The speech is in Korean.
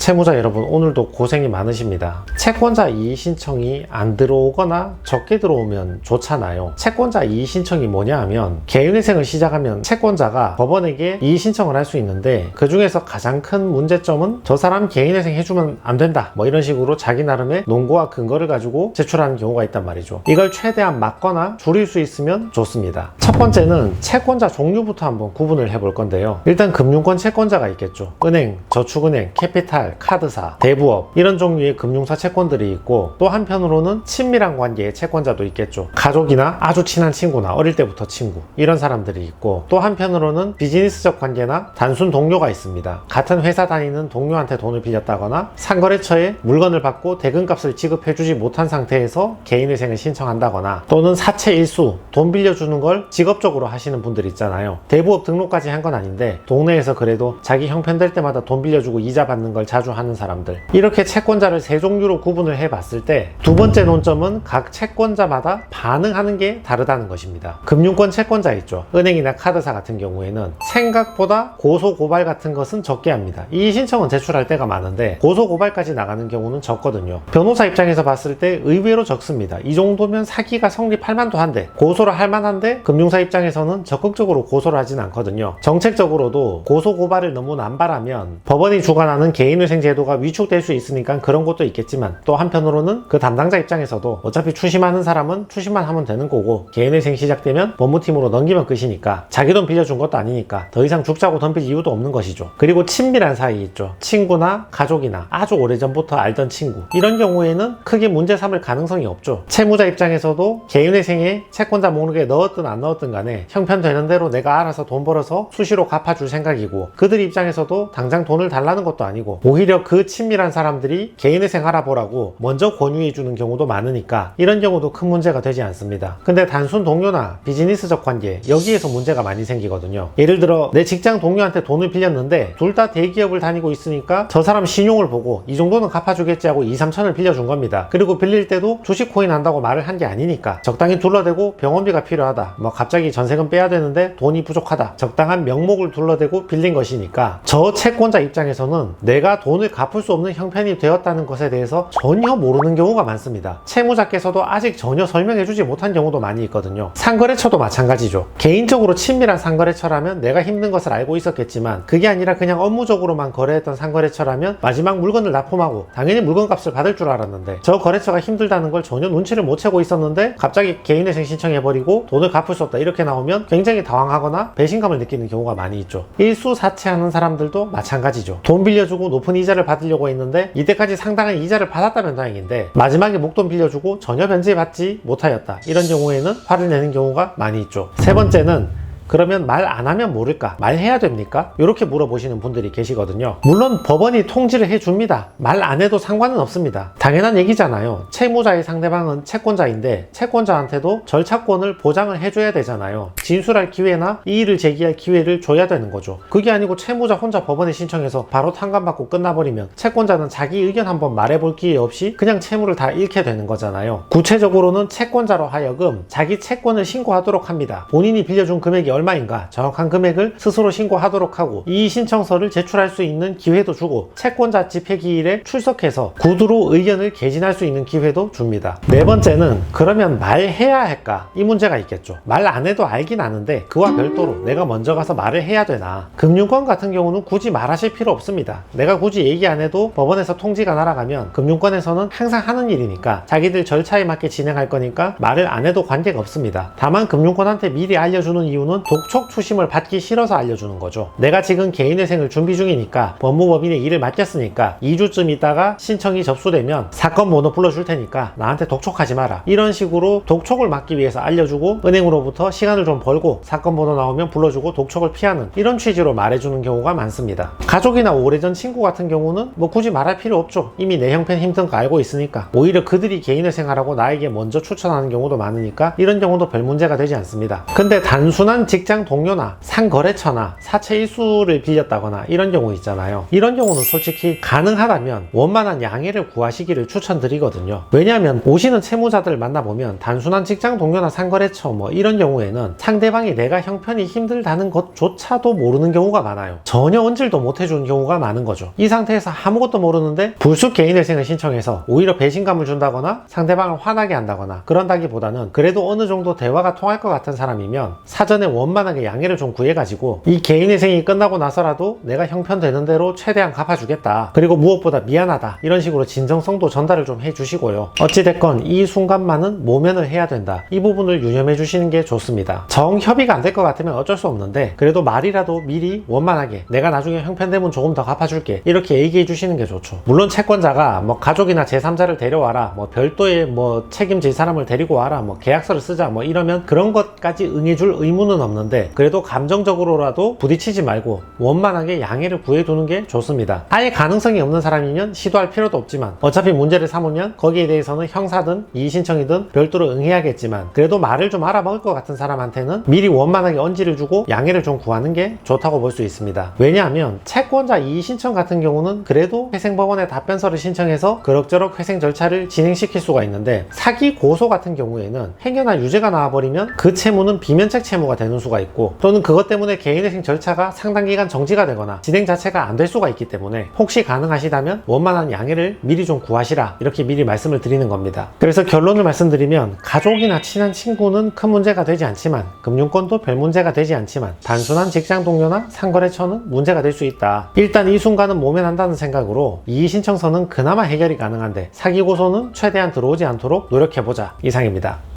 채무자 여러분, 오늘도 고생이 많으십니다. 채권자 이의 신청이 안 들어오거나 적게 들어오면 좋잖아요. 채권자 이의 신청이 뭐냐 하면, 개인회생을 시작하면 채권자가 법원에게 이의 신청을 할 수 있는데, 그 중에서 가장 큰 문제점은 저 사람 개인회생 해주면 안 된다, 뭐 이런 식으로 자기 나름의 논거와 근거를 가지고 제출하는 경우가 있단 말이죠. 이걸 최대한 막거나 줄일 수 있으면 좋습니다. 첫 번째는 채권자 종류부터 한번 구분을 해볼 건데요. 일단 금융권 채권자가 있겠죠. 은행, 저축은행, 캐피탈, 카드사, 대부업, 이런 종류의 금융사 채권들이 있고, 또 한편으로는 친밀한 관계의 채권자도 있겠죠. 가족이나 아주 친한 친구나 어릴 때부터 친구, 이런 사람들이 있고, 또 한편으로는 비즈니스적 관계나 단순 동료가 있습니다. 같은 회사 다니는 동료한테 돈을 빌렸다거나 상거래처에 물건을 받고 대금값을 지급해주지 못한 상태에서 개인회생을 신청한다거나, 또는 사채 일수, 돈 빌려주는 걸 직업적으로 하시는 분들 있잖아요. 대부업 등록까지 한 건 아닌데 동네에서 그래도 자기 형편될 때마다 돈 빌려주고 이자 받는 걸 자주 하는 사람들, 이렇게 채권자를 세 종류로 구분을 해봤을 때, 두 번째 논점은 각 채권자마다 반응하는 게 다르다는 것입니다. 금융권 채권자 있죠. 은행이나 카드사 같은 경우에는 생각보다 고소고발 같은 것은 적게 합니다. 이의 신청은 제출할 때가 많은데 고소고발까지 나가는 경우는 적거든요. 변호사 입장에서 봤을 때 의외로 적습니다. 이 정도면 사기가 성립할 만도 한데, 고소를 할 만한데, 금융사 입장에서는 적극적으로 고소를 하진 않거든요. 정책적으로도 고소고발을 너무 남발하면 법원이 주관하는 개인회생 제도가 위축될 수 있으니까 그런 것도 있겠지만, 또 한편으로는 그 담당자 입장에서도 어차피 추심하는 사람은 추심만 하면 되는 거고, 개인회생 시작되면 법무팀으로 넘기면 끝이니까, 자기 돈 빌려준 것도 아니니까 더 이상 죽자고 덤빌 이유도 없는 것이죠. 그리고 친밀한 사이 있죠. 친구나 가족이나 아주 오래전부터 알던 친구, 이런 경우에는 크게 문제 삼을 가능성이 없죠. 채무자 입장에서도 개인회생에 채권자 목록에 넣었든 안 넣었든 간에 형편되는 대로 내가 알아서 돈 벌어서 수시로 갚아줄 생각이고, 그들 입장에서도 당장 돈을 달라는 것도 아니고, 오히려 그 친밀한 사람들이 개인회생 알아보라고 먼저 권유해주는 경우도 많으니까 이런 경우도 큰 문제가 되지 않습니다. 근데 단순 동료나 비즈니스적 관계, 여기에서 문제가 많이 생기거든요. 예를 들어 내 직장 동료한테 돈을 빌렸는데 둘 다 대기업을 다니고 있으니까 저 사람 신용을 보고 이 정도는 갚아주겠지 하고 2, 3천을 빌려준 겁니다. 그리고 빌릴 때도 주식 코인 한다고 말을 한 게 아니니까 적당히 둘러대고 병원비가 필요하다, 뭐 갑자기 전세금 빼야 되는데 돈이 부족하다, 적당한 명목을 둘러대고 빌린 것이니까, 저 채권자 입장에서는 내가 돈을 갚을 수 없는 형편이 되었다는 것에 대해서 전혀 모르는 경우가 많습니다. 채무자께서도 아직 전혀 설명해주지 못한 경우도 많이 있거든요. 상거래처도 마찬가지죠. 개인적으로 친밀한 상거래처라면 내가 힘든 것을 알고 있었겠지만, 그게 아니라 그냥 업무적으로만 거래했던 상거래처라면 마지막 물건을 납품하고 당연히 물건값을 받을 줄 알았는데, 저 거래처가 힘들다는 걸 전혀 눈치를 못 채고 있었는데 갑자기 개인회생 신청해버리고 돈을 갚을 수 없다, 이렇게 나오면 굉장히 당황하거나 배신감을 느끼는 경우가 많이 있죠. 일수사채하는 사람들도 마찬가지죠. 돈 빌려주고 높은 이자를 받으려고 했는데 이때까지 상당한 이자를 받았다면 다행인데 마지막에 목돈 빌려주고 전혀 변제받지 못하였다, 이런 경우에는 화를 내는 경우가 많이 있죠. 세 번째는, 그러면 말 안 하면 모를까? 말해야 됩니까? 이렇게 물어보시는 분들이 계시거든요. 물론 법원이 통지를 해줍니다. 말 안 해도 상관은 없습니다. 당연한 얘기잖아요. 채무자의 상대방은 채권자인데 채권자한테도 절차권을 보장을 해줘야 되잖아요. 진술할 기회나 이의를 제기할 기회를 줘야 되는 거죠. 그게 아니고 채무자 혼자 법원에 신청해서 바로 탕감받고 끝나버리면 채권자는 자기 의견 한번 말해볼 기회 없이 그냥 채무를 다 잃게 되는 거잖아요. 구체적으로는 채권자로 하여금 자기 채권을 신고하도록 합니다. 본인이 빌려준 금액이 얼마인가 정확한 금액을 스스로 신고하도록 하고, 이의 신청서를 제출할 수 있는 기회도 주고, 채권자 집회기일에 출석해서 구두로 의견을 개진할 수 있는 기회도 줍니다. 네 번째는, 그러면 말해야 할까? 이 문제가 있겠죠. 말 안 해도 알긴 아는데 그와 별도로 내가 먼저 가서 말을 해야 되나? 금융권 같은 경우는 굳이 말하실 필요 없습니다. 내가 굳이 얘기 안 해도 법원에서 통지가 날아가면 금융권에서는 항상 하는 일이니까 자기들 절차에 맞게 진행할 거니까 말을 안 해도 관계가 없습니다. 다만 금융권한테 미리 알려주는 이유는 독촉 추심을 받기 싫어서 알려주는 거죠. 내가 지금 개인회생을 준비 중이니까 법무법인에 일을 맡겼으니까 2주쯤 있다가 신청이 접수되면 사건 번호 불러줄 테니까 나한테 독촉하지 마라, 이런 식으로 독촉을 막기 위해서 알려주고, 은행으로부터 시간을 좀 벌고 사건 번호 나오면 불러주고 독촉을 피하는, 이런 취지로 말해주는 경우가 많습니다. 가족이나 오래전 친구 같은 경우는 뭐 굳이 말할 필요 없죠. 이미 내 형편 힘든 거 알고 있으니까. 오히려 그들이 개인회생하라고 나에게 먼저 추천하는 경우도 많으니까 이런 경우도 별 문제가 되지 않습니다. 근데 단순한 직장 동료나 상거래처나 사채 일수를 빌렸다거나 이런 경우 있잖아요. 이런 경우는 솔직히 가능하다면 원만한 양해를 구하시기를 추천드리거든요. 왜냐하면 오시는 채무자들을 만나보면 단순한 직장 동료나 상거래처 뭐 이런 경우에는 상대방이 내가 형편이 힘들다는 것조차도 모르는 경우가 많아요. 전혀 언질도 못 해주는 경우가 많은 거죠. 이 상태에서 아무것도 모르는데 불쑥 개인회생을 신청해서 오히려 배신감을 준다거나 상대방을 화나게 한다거나 그런다기보다는 그래도 어느 정도 대화가 통할 것 같은 사람이면 사전에 원만하게 양해를 좀 구해가지고 이 개인회생이 끝나고 나서라도 내가 형편되는 대로 최대한 갚아주겠다, 그리고 무엇보다 미안하다, 이런 식으로 진정성도 전달을 좀 해주시고요. 어찌됐건 이 순간만은 모면을 해야 된다, 이 부분을 유념해 주시는 게 좋습니다. 정협의가 안 될 것 같으면 어쩔 수 없는데 그래도 말이라도 미리 원만하게 내가 나중에 형편되면 조금 더 갚아줄게 이렇게 얘기해 주시는 게 좋죠. 물론 채권자가 뭐 가족이나 제3자를 데려와라, 뭐 별도의 뭐 책임질 사람을 데리고 와라, 뭐 계약서를 쓰자 뭐 이러면 그런 것까지 응해줄 의무는 없는데 그래도 감정적으로라도 부딪히지 말고 원만하게 양해를 구해두는 게 좋습니다. 아예 가능성이 없는 사람이면 시도할 필요도 없지만 어차피 문제를 삼으면 거기에 대해서는 형사든 이의신청이든 별도로 응해야겠지만 그래도 말을 좀 알아먹을 것 같은 사람한테는 미리 원만하게 언지를 주고 양해를 좀 구하는 게 좋다고 볼 수 있습니다. 왜냐하면 채권자 이의신청 같은 경우는 그래도 회생법원에 답변서를 신청해서 그럭저럭 회생 절차를 진행시킬 수가 있는데 사기 고소 같은 경우에는 행여나 유죄가 나와버리면 그 채무는 비면책 채무가 되는 수가 있고 또는 그것 때문에 개인회생 절차가 상당 기간 정지가 되거나 진행 자체가 안 될 수가 있기 때문에 혹시 가능하시다면 원만한 양해를 미리 좀 구하시라, 이렇게 미리 말씀을 드리는 겁니다. 그래서 결론을 말씀드리면 가족이나 친한 친구는 큰 문제가 되지 않지만 금융권도 별 문제가 되지 않지만 단순한 직장 동료나 상거래처는 문제가 될 수 있다. 일단 이 순간은 모면한다는 생각으로 이의신청서는 그나마 해결이 가능한데 사기 고소는 최대한 들어오지 않도록 노력해보자, 이상입니다.